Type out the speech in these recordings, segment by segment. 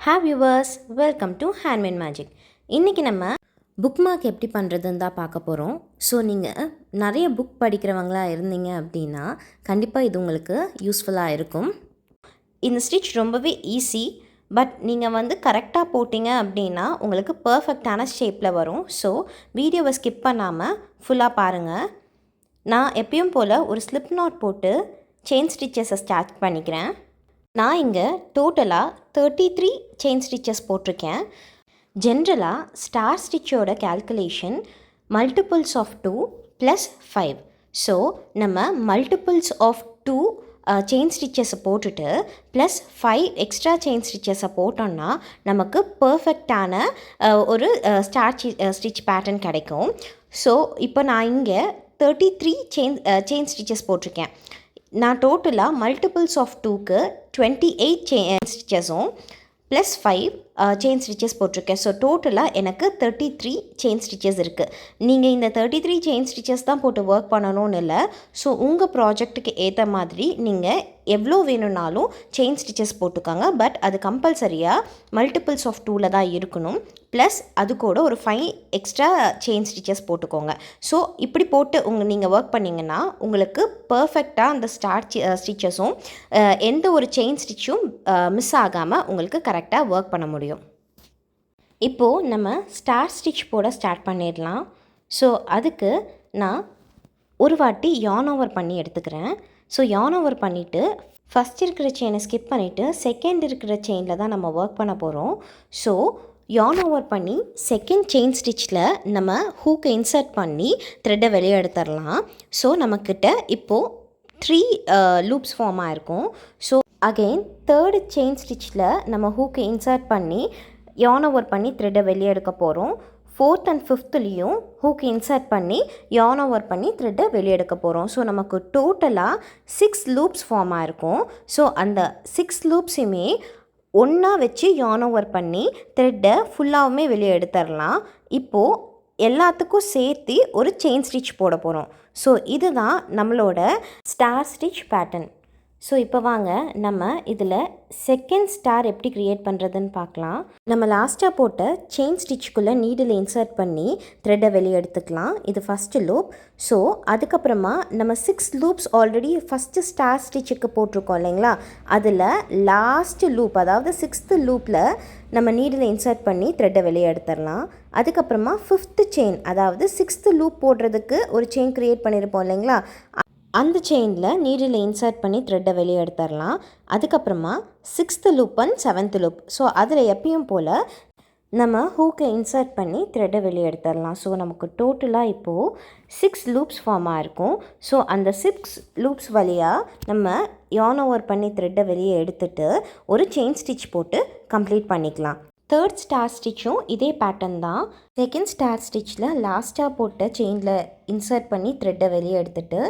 Hi viewers, welcome to Handmade Magic. இன்றைக்கி நம்ம bookmark எப்படி பண்ணுறதுன்னு தான் பார்க்க போகிறோம். ஸோ நீங்கள் நிறைய புக் படிக்கிறவங்களா இருந்தீங்க அப்படின்னா கண்டிப்பாக இது உங்களுக்கு யூஸ்ஃபுல்லாக இருக்கும். இந்த ஸ்டிச் ரொம்பவே ஈஸி, பட் நீங்கள் கரெக்டாக போட்டிங்க அப்படின்னா உங்களுக்கு பர்ஃபெக்டான ஷேப்பில் வரும். ஸோ வீடியோவை ஸ்கிப் பண்ணாமல் ஃபுல்லாக பாருங்கள். நான் எப்பயும் போல் ஒரு ஸ்லிப் நாட் போட்டு செயின் ஸ்டிச்சஸை ஸ்டார்ட் பண்ணிக்கிறேன். நான் இங்கே டோட்டலாக 33 செயின் ஸ்டிச்சஸ் போட்டிருக்கேன். ஜென்ரலாக ஸ்டார் ஸ்டிச்சோட கேல்குலேஷன் மல்டிபிள்ஸ் ஆஃப் 2 + 5. ஸோ நம்ம மல்டிபிள்ஸ் ஆஃப் 2 செயின் ஸ்டிச்சஸை போட்டுட்டு +5 எக்ஸ்ட்ரா செயின் ஸ்டிச்சஸை போட்டோன்னா நமக்கு பர்ஃபெக்டான ஒரு ஸ்டிச் பேட்டர்ன் கிடைக்கும். ஸோ இப்போ நான் இங்கே 33 செயின் ஸ்டிச்சஸ் போட்டிருக்கேன். நான் டோட்டலாக மல்டிபிள்ஸ் ஆஃப் 2க்கு 28 செயின் ஸ்டிச்சஸும் +5 செயின் ஸ்டிச்சஸ் போட்டிருக்கேன். ஸோ டோட்டலாக எனக்கு 33 செயின் ஸ்டிச்சஸ் இருக்குது. நீங்கள் இந்த 33 செயின் ஸ்டிச்சஸ் தான் போட்டு ஒர்க் பண்ணணும்னு இல்லை. ஸோ உங்கள் ப்ராஜெக்ட்டுக்கு ஏற்ற மாதிரி நீங்கள் எவ்வளோ வேணும்னாலும் செயின் ஸ்டிச்சஸ் போட்டுக்கோங்க. பட் அது கம்பல்சரியாக மல்டிபிள்ஸ் ஆஃப் 2ல் தான் இருக்கணும். ப்ளஸ் அது கூட ஒரு 5 எக்ஸ்ட்ரா செயின் ஸ்டிச்சஸ் போட்டுக்கோங்க. ஸோ இப்படி போட்டு நீங்கள் ஒர்க் பண்ணிங்கன்னா உங்களுக்கு பர்ஃபெக்டாக அந்த ஸ்டிச்சஸும் எந்த ஒரு செயின் ஸ்டிச்சும் மிஸ் ஆகாமல் உங்களுக்கு கரெக்டாக ஒர்க் பண்ண முடியும். இப்போது நம்ம ஸ்டார் ஸ்டிச் போட ஸ்டார்ட் பண்ணிடலாம். ஸோ அதுக்கு நான் ஒரு வாட்டி yarn over பண்ணி எடுத்துக்கிறேன். ஸோ yarn over பண்ணிவிட்டு ஃபஸ்ட் இருக்கிற செயினை ஸ்கிப் பண்ணிவிட்டு செகண்ட் இருக்கிற செயினில் தான் நம்ம ஒர்க் பண்ண போகிறோம். ஸோ yarn over பண்ணி செகண்ட் செயின் ஸ்டிச்சில் நம்ம ஹூக்கை இன்சர்ட் பண்ணி த்ரெட்டை வெளியே எடுத்துடலாம். ஸோ நம்மக்கிட்ட இப்போது 3 லூப்ஸ் ஃபார்ம் ஆகிருக்கும். ஸோ அகெயின் தேர்டு செயின் ஸ்டிச்சில் நம்ம ஹூக்கை இன்சர்ட் பண்ணி yarn over பண்ணி த்ரெட்டை வெளியே எடுக்க போகிறோம். 4th and 5thலேயும் ஹூக் இன்சர்ட் பண்ணி yarn over பண்ணி த்ரெட்டை வெளியே எடுக்க போகிறோம். ஸோ நமக்கு டோட்டலாக 6 லூப்ஸ் ஃபார்ம் ஆகிருக்கும். ஸோ அந்த 6 லூப்ஸுமே ஒன்றா வச்சு yarn over பண்ணி த்ரெட்டை ஃபுல்லாகவுமே வெளியே எடுத்துடலாம். இப்போது எல்லாத்துக்கும் சேர்த்து ஒரு செயின் ஸ்டிச் போட போகிறோம். ஸோ இதுதான் நம்மளோட ஸ்டார் ஸ்டிச் பேட்டர்ன். ஸோ இப்போ வாங்க நம்ம இதில் செகண்ட் ஸ்டார் எப்படி க்ரியேட் பண்ணுறதுன்னு பார்க்கலாம். நம்ம லாஸ்ட்டாக போட்ட செயின் ஸ்டிச்சுக்குள்ளே நீடில் இன்சர்ட் பண்ணி த்ரெட்டை வெளியே எடுத்துக்கலாம். இது ஃபஸ்ட்டு லூப். ஸோ அதுக்கப்புறமா நம்ம 6 லூப்ஸ் ஆல்ரெடி ஃபஸ்ட்டு ஸ்டார் ஸ்டிச்சுக்கு போட்டிருக்கோம் இல்லைங்களா, அதில் லாஸ்ட்டு லூப் அதாவது 6th லூப்பில் நம்ம நீடில் இன்சர்ட் பண்ணி த்ரெட்டை வெளியே எடுத்துடலாம். அதுக்கப்புறமா 5th செயின் அதாவது 6th லூப் போடுறதுக்கு ஒரு செயின் க்ரியேட் பண்ணியிருப்போம் இல்லைங்களா, அந்த செயினில் நீடில் இன்சர்ட் பண்ணி த்ரெட்டை வெளியே எடுத்துடலாம். அதுக்கப்புறமா 6th loop and 7th loop. So அதில் எப்பயும் போல் நம்ம ஹூக்கை இன்சர்ட் பண்ணி த்ரெட்டை வெளியே எடுத்துடலாம். ஸோ நமக்கு டோட்டலாக இப்போது 6 லூப்ஸ் ஃபார்ம் ஆகிருக்கும். ஸோ அந்த 6 லூப்ஸ் வழியாக நம்ம yarn over பண்ணி த்ரெட்டை வெளியே எடுத்துட்டு ஒரு செயின் ஸ்டிச் போட்டு கம்ப்ளீட் பண்ணிக்கலாம். தேர்ட் ஸ்டார் ஸ்டிச்சும் இதே பேட்டர்ன் தான். செகண்ட் ஸ்டார் ஸ்டிச்சில் லாஸ்ட்டாக போட்ட செயினில் இன்சர்ட் பண்ணி த்ரெட்டை வெளியே எடுத்துட்டு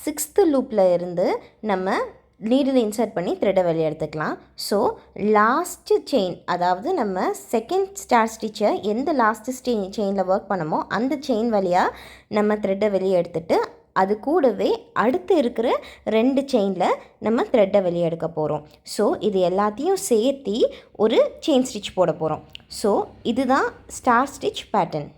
6th லூப்பில் இருந்து நம்ம நீடில் இன்சர்ட் பண்ணி த்ரெட்டை வெளியே எடுத்துக்கலாம். ஸோ லாஸ்ட்டு செயின் அதாவது நம்ம செகண்ட் ஸ்டார் ஸ்டிச்சை எந்த லாஸ்ட்டு செயினில் ஒர்க் பண்ணமோ அந்த செயின் வழியாக நம்ம த்ரெட்டை வெளியே எடுத்துட்டு அது கூடவே அடுத்து இருக்கிற 2 செயினில் நம்ம த்ரெட்டை வெளியே எடுக்க போகிறோம். ஸோ இது எல்லாத்தையும் சேர்த்து ஒரு செயின் ஸ்டிச் போட போகிறோம். ஸோ இதுதான் ஸ்டார் ஸ்டிச் பேட்டர்ன்.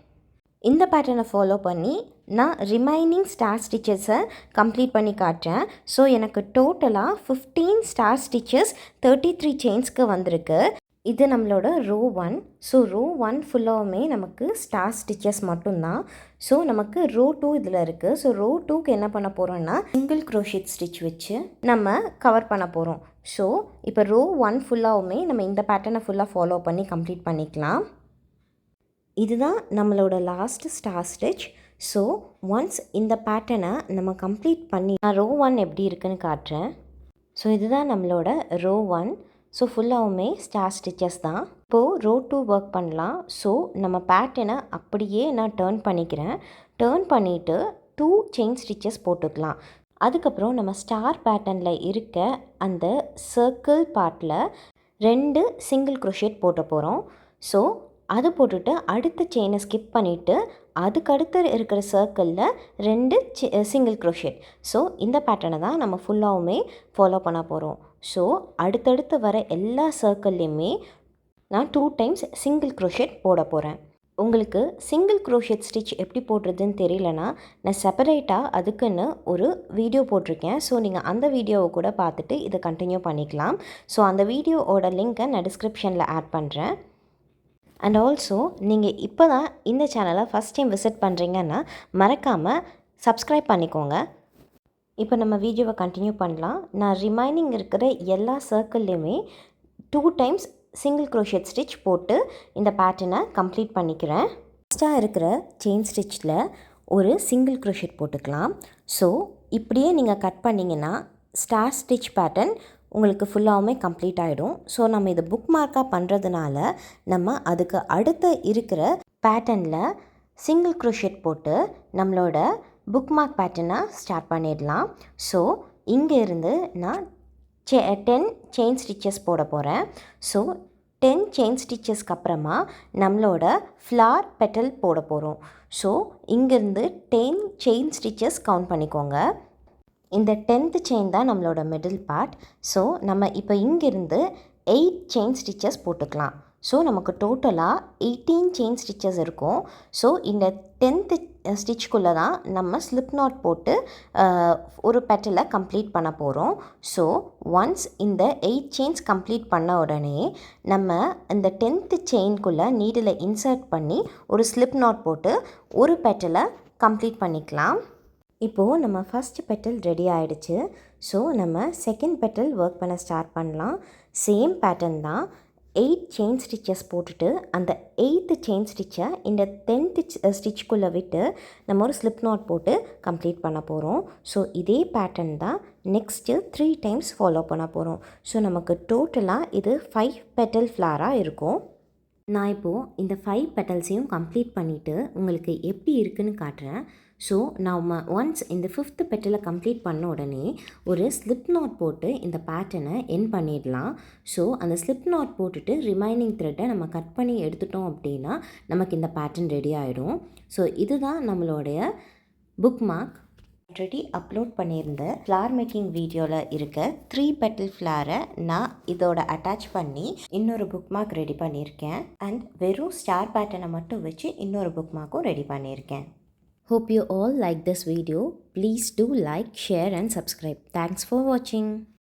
இந்த பேட்டர்னை ஃபாலோ பண்ணி நான் ரிமைனிங் ஸ்டார் ஸ்டிச்சஸை கம்ப்ளீட் பண்ணி காட்டுறேன். ஸோ எனக்கு டோட்டலாக 15 ஸ்டார் ஸ்டிச்சஸ் 33 செயின்ஸ்க்கு வந்திருக்கு. இது நம்மளோட ரோ 1. ஸோ ரோ 1 ஃபுல்லாகவுமே நமக்கு ஸ்டார் ஸ்டிச்சஸ் மட்டும்தான். ஸோ நமக்கு ரோ 2 இதில் இருக்குது. ஸோ ரோ 2க்கு என்ன பண்ண போகிறோன்னா சிங்கிள் crochet ஸ்டிச் வச்சு நம்ம கவர் பண்ண போகிறோம். ஸோ இப்போ ரோ 1 ஃபுல்லாகவுமே நம்ம இந்த பேட்டர்னை ஃபுல்லாக ஃபாலோ பண்ணி கம்ப்ளீட் பண்ணிக்கலாம். இதுதான் நம்மளோட last star stitch. So once இந்த பேட்டர்னை நம்ம கம்ப்ளீட் பண்ணி நான் ரோ 1 எப்படி இருக்குன்னு காட்டுறேன். ஸோ இதுதான் நம்மளோட ரோ 1. ஸோ ஃபுல்லாகவுமே ஸ்டார் ஸ்டிச்சஸ் தான். இப்போது ரோ 2 ஒர்க் பண்ணலாம். ஸோ நம்ம பேட்டர்னை அப்படியே நான் டர்ன் பண்ணிக்கிறேன். டர்ன் பண்ணிவிட்டு 2 செயின் ஸ்டிச்சஸ் போட்டுக்கலாம். அதுக்கப்புறம் நம்ம ஸ்டார் பேட்டர்னில் இருக்க அந்த சர்க்கிள் பார்ட்டில் 2 சிங்கிள் crochet போட்ட போகிறோம். ஸோ அது போட்டுட்டு அடுத்த செயினை ஸ்கிப் பண்ணிவிட்டு அதுக்கடுத்து இருக்கிற சர்க்கிளில் 2 சிங்கிள் crochet. ஸோ இந்த பேட்டர்னை தான் நம்ம ஃபுல்லாகவுமே ஃபாலோ பண்ண போகிறோம். ஸோ அடுத்தடுத்து வர எல்லா சர்க்கிள்லேயுமே நான் 2 டைம்ஸ் சிங்கிள் crochet போட போகிறேன். உங்களுக்கு சிங்கிள் crochet ஸ்டிச் எப்படி போடுறதுன்னு தெரியலனா நான் செப்பரேட்டாக அதுக்குன்னு ஒரு வீடியோ போட்டிருக்கேன். ஸோ நீங்கள் அந்த வீடியோவை கூட பார்த்துட்டு இதை கண்டினியூ பண்ணிக்கலாம். ஸோ அந்த வீடியோவோட லிங்க்கை நான் டிஸ்கிரிப்ஷனில் ஆட் பண்ணுறேன். அண்ட் ஆல்சோ நீங்கள் இப்போ தான் இந்த சேனலை ஃபஸ்ட் டைம் விசிட் பண்ணுறீங்கன்னா மறக்காமல் சப்ஸ்கிரைப் பண்ணிக்கோங்க. இப்போ நம்ம வீடியோவை கண்டினியூ பண்ணலாம். நான் ரிமைனிங் இருக்கிற எல்லா சர்க்கிள்லேயுமே 2 டைம்ஸ் சிங்கிள் crochet ஸ்டிச் போட்டு இந்த பேட்டர்னை கம்ப்ளீட் பண்ணிக்கிறேன். ஃபஸ்ட்டாக இருக்கிற செயின் ஸ்டிச்சில் ஒரு சிங்கிள் crochet போட்டுக்கலாம். ஸோ இப்படியே நீங்கள் கட் பண்ணிங்கன்னா ஸ்டார் ஸ்டிச் பேட்டர்ன் உங்களுக்கு ஃபுல்லாகவுமே கம்ப்ளீட் ஆகிடும். ஸோ நம்ம இது புக் மார்க்காக பண்ணுறதுனால நம்ம அதுக்கு அடுத்த இருக்கிற பேட்டர்னில் சிங்கிள் crochet போட்டு நம்மளோட புக் மார்க் பேட்டர்னை ஸ்டார்ட் பண்ணிடலாம். ஸோ இங்கே இருந்து நான் 10 செயின் ஸ்டிச்சஸ் போட போகிறேன். ஸோ 10 செயின் ஸ்டிச்சஸ்க்கு அப்புறமா நம்மளோட ஃப்ளார் பெட்டல் போட போகிறோம். ஸோ இங்கேருந்து 10 செயின் ஸ்டிச்சஸ் கவுண்ட் பண்ணிக்கோங்க. இந்த 10th செயின் தான் நம்மளோட மிடில் பார்ட். ஸோ நம்ம இப்போ இங்கேருந்து 8 செயின் ஸ்டிச்சஸ் போட்டுக்கலாம். ஸோ நமக்கு டோட்டலாக 18 செயின் ஸ்டிச்சஸ் இருக்கும். ஸோ இந்த 10th ஸ்டிச்சுக்குள்ளே தான் நம்ம ஸ்லிப் நாட் போட்டு ஒரு பெட்டலை கம்ப்ளீட் பண்ண போகிறோம். ஸோ ஒன்ஸ் இந்த 8 செயின்ஸ் கம்ப்ளீட் பண்ண உடனே நம்ம இந்த 10th செயின்குள்ளே நீடில் இன்சர்ட் பண்ணி ஒரு ஸ்லிப் நாட் போட்டு ஒரு பெட்டலை கம்ப்ளீட் பண்ணிக்கலாம். இப்போது நம்ம ஃபஸ்ட் பெட்டல் ரெடி ஆகிடுச்சு. ஸோ நம்ம செகண்ட் பெட்டல் ஒர்க் பண்ண ஸ்டார்ட் பண்ணலாம். சேம் பேட்டர்ன் தான். 8 செயின் ஸ்டிச்சஸ் போட்டுட்டு அந்த 8th செயின் ஸ்டிச்சை இந்த 10th ஸ்டிச்சுக்குள்ளே விட்டு நம்ம ஒரு ஸ்லிப் நாட் போட்டு கம்ப்ளீட் பண்ண போகிறோம். ஸோ இதே பேட்டர்ன் தான் நெக்ஸ்ட்டு 3 டைம்ஸ் ஃபாலோ பண்ண போகிறோம். ஸோ நமக்கு டோட்டலாக இது 5 பெட்டல் ஃப்ளாராக இருக்கும். நான் இப்போது இந்த 5 பெட்டல்ஸையும் கம்ப்ளீட் பண்ணிவிட்டு உங்களுக்கு எப்படி இருக்குன்னு காட்டுறேன். ஸோ நம்ம ஒன்ஸ் இந்த 5th பெட்டலை கம்ப்ளீட் பண்ண உடனே ஒரு ஸ்லிப் நாட் போட்டு இந்த பேட்டர்னை எண்ட் பண்ணிடலாம். ஸோ அந்த ஸ்லிப் நாட் போட்டுட்டு ரிமைனிங் த்ரெட்டை நம்ம கட் பண்ணி எடுத்துட்டோம் அப்படின்னா நமக்கு இந்த பேட்டர்ன் ரெடி ஆகிடும். ஸோ இதுதான் நம்மளுடைய புக் மார்க். ஆல்ரெடி அப்லோட் பண்ணியிருந்த ஃப்ளார் மேக்கிங் வீடியோவில் இருக்க 3 பெட்டல் ஃப்ளாரை நான் இதோட அட்டாச் பண்ணி இன்னொரு புக் மார்க் ரெடி பண்ணியிருக்கேன். அண்ட் வெறும் ஸ்டார் பேட்டர்னை மட்டும் வச்சு இன்னொரு புக் மார்க்கும் ரெடி பண்ணியிருக்கேன். Hope you all like this video. Please do like, share and subscribe. Thanks for watching.